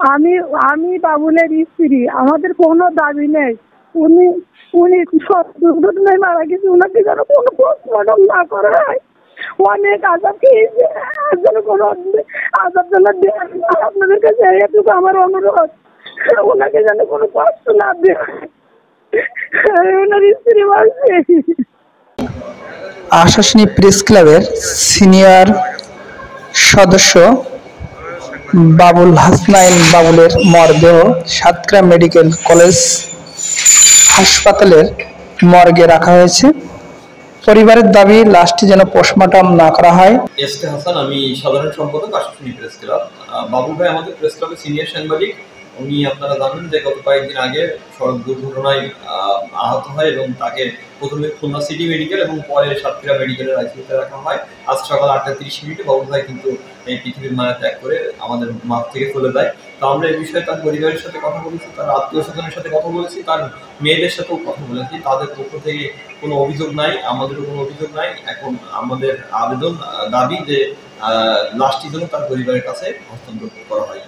আমি আমি বাবুলের স্ত্রী, আমাদের কোনো দাবি নেই। উনি উনি সব দুর্ঘটনায় মারা গেছে, ওনাকে যেন কোনো পোস্টমর্টম না করা হয়। অনেক আজাব খেয়েছে, আর যেন কোনো আজাব যেন দেন না। আপনাদের কাছে এটুকু আমার অনুরোধ, ওনাকে যেন কোনো কষ্ট না দেয়। ওনার স্ত্রী বলছে। আশাসনী প্রেস ক্লাবের সিনিয়র সদস্য বাবুল হাসনাইন বাবুলের মরদেহ সাতক্ষীরা মেডিকেল কলেজ হাসপাতালের মর্গে রাখা হয়েছে। পরিবারের দাবি লাশটি যেন পোস্টমর্টম না করা হয়। এস কে হাসান, আমি সাধারণ সম্পাদক আশাসনী প্রেস ক্লাব। বাবুল ভাই আমাদের প্রেস ক্লাবের সিনিয়র সাংবাদিক। উনি আপনারা জানেন যে গত কয়েকদিন আগে সড়ক দুর্ঘটনায় আহত হয় এবং তাকে প্রথমে খুলনা সিটি মেডিকেল এবং পরে সাতক্ষীরা মেডিকেলের আইসিইউতে রাখা হয়। আজ সকাল 8:30 বাবুল ভাই কিন্তু এই পৃথিবীর মায়া ত্যাগ করে আমাদের মাঠ থেকে চলে যায়। তো আমরা এই বিষয়ে তার পরিবারের সাথে কথা বলেছি, তার আত্মীয় স্বজনের সাথে কথা বলেছি, তার মেয়েদের সাথেও কথা বলেছি। তাদের পক্ষ থেকে কোনো অভিযোগ নাই, আমাদেরও কোনো অভিযোগ নাই। এখন আমাদের আবেদন দাবি যে লাশটি যেন তার পরিবারের কাছে হস্তান্তর করা হয়।